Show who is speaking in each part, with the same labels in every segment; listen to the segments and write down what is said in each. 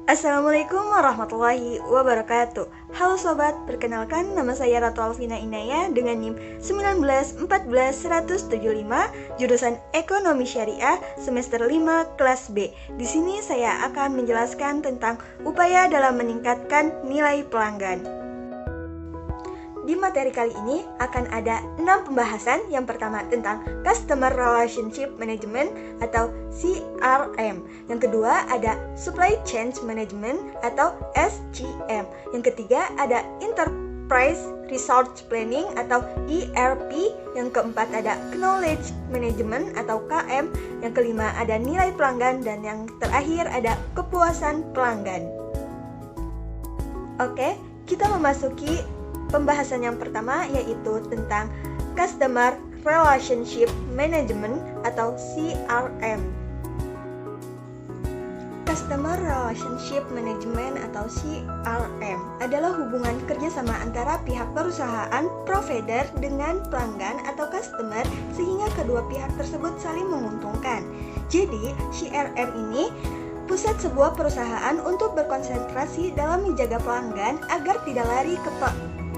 Speaker 1: Assalamualaikum warahmatullahi wabarakatuh. Halo sobat, perkenalkan nama saya Ratu Alvina Inaya dengan NIM 1914175, jurusan Ekonomi Syariah semester 5 kelas B. Di sini saya akan menjelaskan tentang upaya dalam meningkatkan nilai pelanggan. Di materi kali ini akan ada 6 pembahasan. Yang pertama tentang Customer Relationship Management atau CRM. Yang kedua ada Supply Chain Management atau SCM. Yang ketiga ada Enterprise Resource Planning atau ERP. Yang keempat ada Knowledge Management atau KM. Yang kelima ada nilai pelanggan. Dan yang terakhir ada kepuasan pelanggan. Oke, kita memasuki pembahasan yang pertama, yaitu tentang Customer Relationship Management atau CRM. Customer Relationship Management atau CRM adalah hubungan kerjasama antara pihak perusahaan, provider dengan pelanggan atau customer sehingga kedua pihak tersebut saling menguntungkan. Jadi, CRM ini pusat sebuah perusahaan untuk berkonsentrasi dalam menjaga pelanggan agar tidak lari ke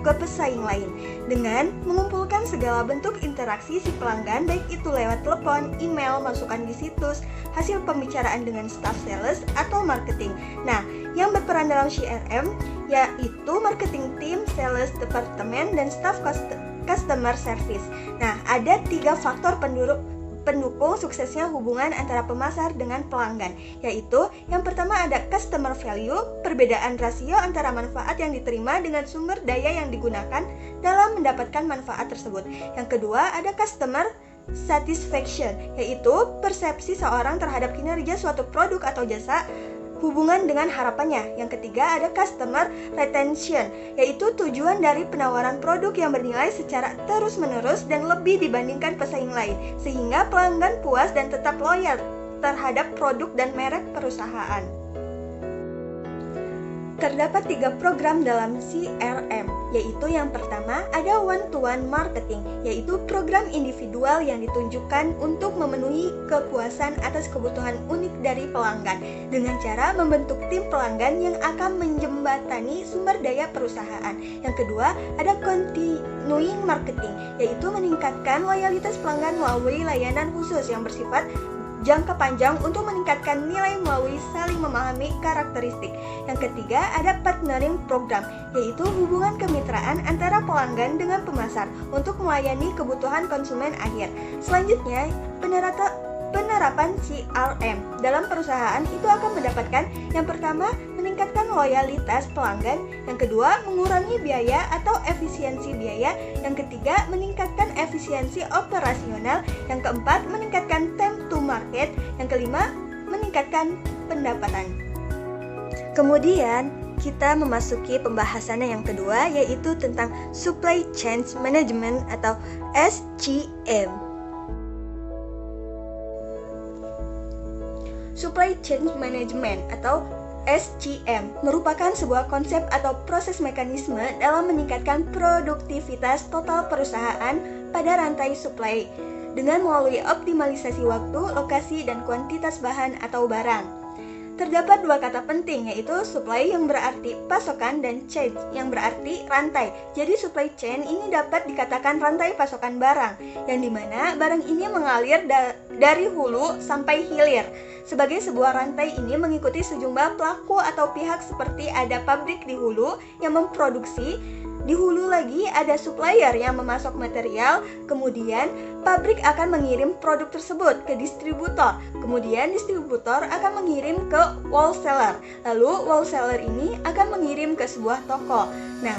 Speaker 1: pesaing lain dengan mengumpulkan segala bentuk interaksi si pelanggan, baik itu lewat telepon, email, masukan di situs, hasil pembicaraan dengan staff sales atau marketing. Nah, yang berperan dalam CRM yaitu marketing team, sales department, dan staff customer service. Nah, ada 3 faktor pendukung suksesnya hubungan antara pemasar dengan pelanggan, yaitu yang pertama ada customer value, perbedaan rasio antara manfaat yang diterima dengan sumber daya yang digunakan dalam mendapatkan manfaat tersebut. Yang kedua ada customer satisfaction, yaitu persepsi seorang terhadap kinerja suatu produk atau jasa hubungan dengan harapannya. Yang ketiga ada customer retention, yaitu tujuan dari penawaran produk yang bernilai secara terus-menerus dan lebih dibandingkan pesaing lain, sehingga pelanggan puas dan tetap loyal terhadap produk dan merek perusahaan. Terdapat 3 program dalam CRM, yaitu yang pertama ada one-to-one marketing, yaitu program individual yang ditunjukkan untuk memenuhi kepuasan atas kebutuhan unik dari pelanggan dengan cara membentuk tim pelanggan yang akan menjembatani sumber daya perusahaan. Yang kedua ada continuing marketing, yaitu meningkatkan loyalitas pelanggan melalui layanan khusus yang bersifat jangka panjang untuk meningkatkan nilai melalui saling memahami karakteristik. Yang ketiga ada partnering program, yaitu hubungan kemitraan antara pelanggan dengan pemasar untuk melayani kebutuhan konsumen akhir. Selanjutnya, penerapan CRM dalam perusahaan itu akan mendapatkan yang pertama meningkatkan loyalitas pelanggan, yang kedua mengurangi biaya atau efisiensi biaya, yang ketiga meningkatkan efisiensi operasional, yang keempat meningkatkan time to market, yang kelima meningkatkan pendapatan. Kemudian kita memasuki pembahasannya yang kedua, yaitu tentang Supply Chain Management atau SCM. Supply Chain Management atau SCM merupakan sebuah konsep atau proses mekanisme dalam meningkatkan produktivitas total perusahaan pada rantai supply dengan melalui optimalisasi waktu, lokasi, dan kuantitas bahan atau barang. Terdapat 2 kata penting, yaitu supply yang berarti pasokan dan chain yang berarti rantai. Jadi supply chain ini dapat dikatakan rantai pasokan barang, yang dimana barang ini mengalir dari hulu sampai hilir. Sebagai sebuah rantai ini mengikuti sejumlah pelaku atau pihak seperti ada pabrik di hulu yang memproduksi, di hulu lagi ada supplier yang memasok material, kemudian pabrik akan mengirim produk tersebut ke distributor, kemudian distributor akan mengirim ke wholesaler, lalu wholesaler ini akan mengirim ke sebuah toko. Nah,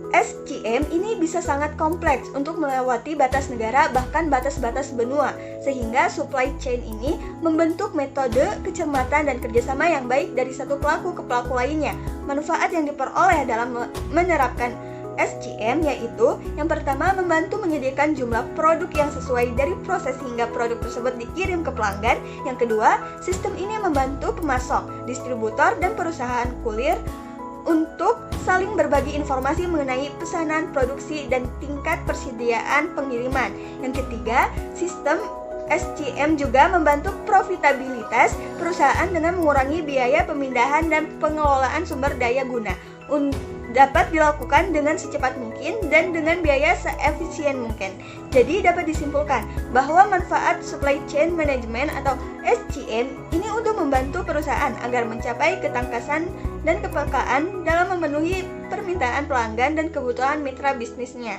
Speaker 1: SCM ini bisa sangat kompleks untuk melewati batas negara bahkan batas-batas benua, sehingga supply chain ini membentuk metode kecermatan dan kerjasama yang baik dari satu pelaku ke pelaku lainnya. Manfaat yang diperoleh dalam menerapkan SCM yaitu yang pertama membantu menyediakan jumlah produk yang sesuai dari proses hingga produk tersebut dikirim ke pelanggan. Yang kedua, sistem ini membantu pemasok, distributor, dan perusahaan kurir untuk saling berbagi informasi mengenai pesanan, produksi, dan tingkat persediaan pengiriman. Yang ketiga, sistem SCM juga membantu profitabilitas perusahaan dengan mengurangi biaya pemindahan dan pengelolaan sumber daya guna. Dapat dilakukan dengan secepat mungkin dan dengan biaya seefisien mungkin. Jadi dapat disimpulkan bahwa manfaat supply chain management atau SCM ini untuk membantu perusahaan agar mencapai ketangkasan dan kepekaan dalam memenuhi permintaan pelanggan dan kebutuhan mitra bisnisnya.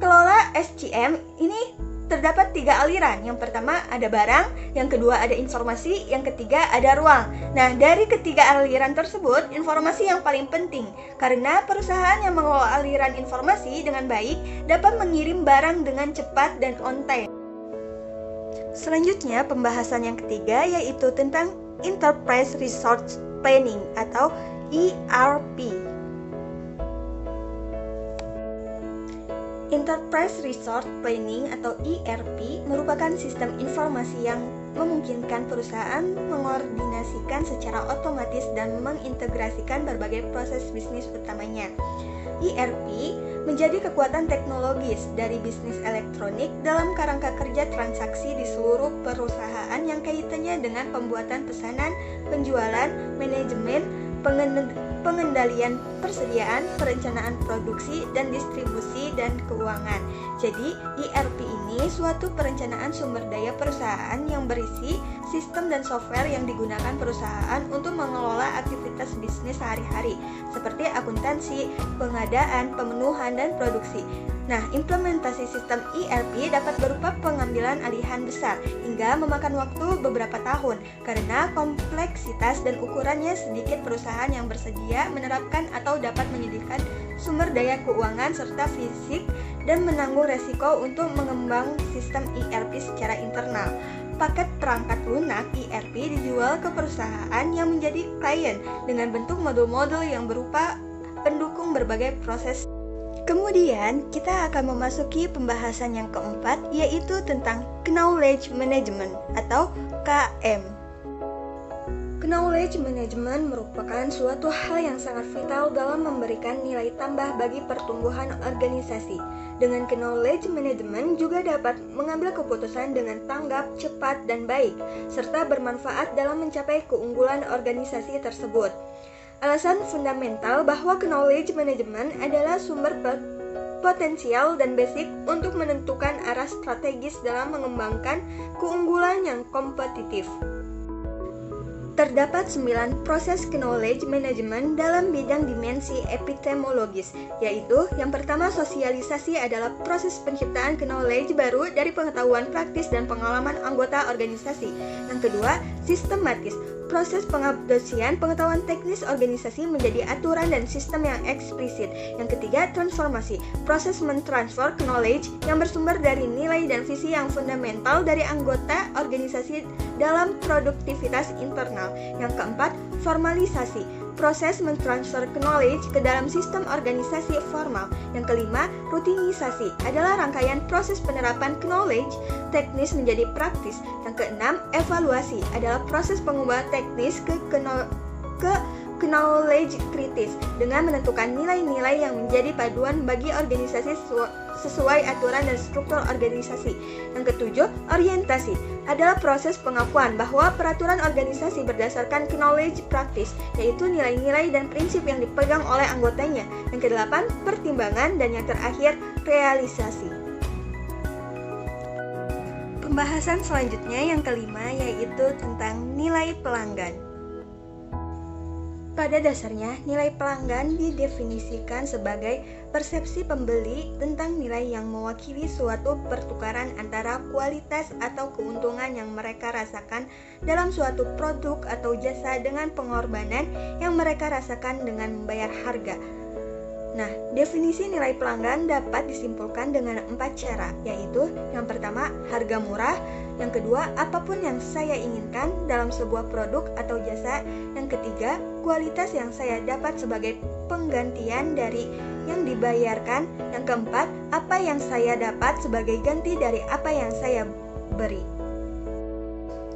Speaker 1: Kelola SCM ini terdapat 3 aliran. Yang pertama ada barang, yang kedua ada informasi, yang ketiga ada ruang. Nah, dari ketiga aliran tersebut, informasi yang paling penting karena perusahaan yang mengelola aliran informasi dengan baik dapat mengirim barang dengan cepat dan on time. Selanjutnya, pembahasan yang ketiga yaitu tentang Enterprise Resource Planning atau ERP. Enterprise Resource Planning atau ERP merupakan sistem informasi yang memungkinkan perusahaan mengordinasikan secara otomatis dan mengintegrasikan berbagai proses bisnis utamanya. ERP menjadi kekuatan teknologis dari bisnis elektronik dalam kerangka kerja transaksi di seluruh perusahaan yang kaitannya dengan pembuatan pesanan, penjualan, manajemen, pengendalian persediaan, perencanaan produksi, dan distribusi dan keuangan. Jadi, ERP ini suatu perencanaan sumber daya perusahaan yang berisi sistem dan software yang digunakan perusahaan untuk mengelola aktivitas bisnis sehari-hari, seperti akuntansi, pengadaan, pemenuhan, dan produksi. Nah, implementasi sistem ERP dapat berupa pengambilan alihan besar hingga memakan waktu beberapa tahun karena kompleksitas dan ukurannya sedikit perusahaan yang bersedia menerapkan atau dapat menyediakan sumber daya keuangan serta fisik dan menanggung resiko untuk mengembang sistem ERP secara internal. Paket perangkat lunak ERP dijual ke perusahaan yang menjadi klien dengan bentuk modul-modul yang berupa pendukung berbagai proses. Kemudian kita akan memasuki pembahasan yang keempat yaitu tentang Knowledge Management atau KM. Knowledge Management merupakan suatu hal yang sangat vital dalam memberikan nilai tambah bagi pertumbuhan organisasi. Dengan Knowledge Management juga dapat mengambil keputusan dengan tanggap, cepat, dan baik, serta bermanfaat dalam mencapai keunggulan organisasi tersebut. Alasan fundamental bahwa knowledge management adalah sumber potensial dan basic untuk menentukan arah strategis dalam mengembangkan keunggulan yang kompetitif. Terdapat 9 proses knowledge management dalam bidang dimensi epistemologis, yaitu yang pertama sosialisasi adalah proses penciptaan knowledge baru dari pengetahuan praktis dan pengalaman anggota organisasi. Yang kedua, sistematis, proses pengadopsian pengetahuan teknis organisasi menjadi aturan dan sistem yang eksplisit. Yang ketiga, transformasi, proses mentransfer knowledge yang bersumber dari nilai dan visi yang fundamental dari anggota organisasi dalam produktivitas internal. Yang keempat, formalisasi, proses mentransfer knowledge ke dalam sistem organisasi formal. Yang kelima, rutinisasi adalah rangkaian proses penerapan knowledge teknis menjadi praktis. Yang keenam, evaluasi adalah proses pengubahan teknis ke knowledge kritis dengan menentukan nilai-nilai yang menjadi paduan bagi organisasi sesuai aturan dan struktur organisasi. Yang ketujuh, orientasi adalah proses pengakuan bahwa peraturan organisasi berdasarkan knowledge praktis, yaitu nilai-nilai dan prinsip yang dipegang oleh anggotanya. Yang kedelapan, pertimbangan, dan yang terakhir, realisasi. Pembahasan selanjutnya yang kelima yaitu tentang nilai pelanggan. Pada dasarnya, nilai pelanggan didefinisikan sebagai persepsi pembeli tentang nilai yang mewakili suatu pertukaran antara kualitas atau keuntungan yang mereka rasakan dalam suatu produk atau jasa dengan pengorbanan yang mereka rasakan dengan membayar harga. Nah, definisi nilai pelanggan dapat disimpulkan dengan 4 cara, yaitu yang pertama, harga murah, yang kedua, apapun yang saya inginkan dalam sebuah produk atau jasa, yang ketiga, kualitas yang saya dapat sebagai penggantian dari yang dibayarkan, yang keempat, apa yang saya dapat sebagai ganti dari apa yang saya beri.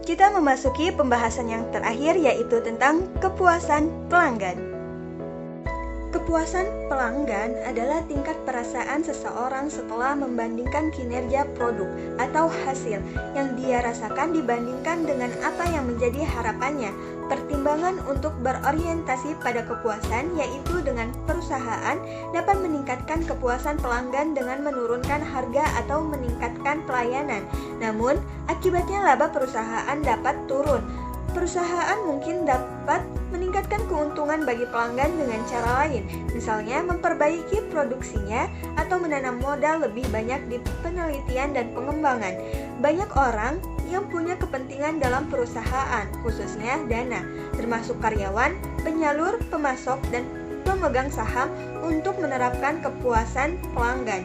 Speaker 1: Kita memasuki pembahasan yang terakhir yaitu tentang kepuasan pelanggan. Kepuasan pelanggan adalah tingkat perasaan seseorang setelah membandingkan kinerja produk atau hasil yang dia rasakan dibandingkan dengan apa yang menjadi harapannya. Pertimbangan untuk berorientasi pada kepuasan, yaitu dengan perusahaan, dapat meningkatkan kepuasan pelanggan dengan menurunkan harga atau meningkatkan pelayanan. Namun, akibatnya laba perusahaan dapat turun. Perusahaan mungkin dapat meningkatkan keuntungan bagi pelanggan dengan cara lain, misalnya memperbaiki produksinya atau menanam modal lebih banyak di penelitian dan pengembangan. Banyak orang yang punya kepentingan dalam perusahaan, khususnya dana, termasuk karyawan, penyalur, pemasok, dan pemegang saham untuk menerapkan kepuasan pelanggan.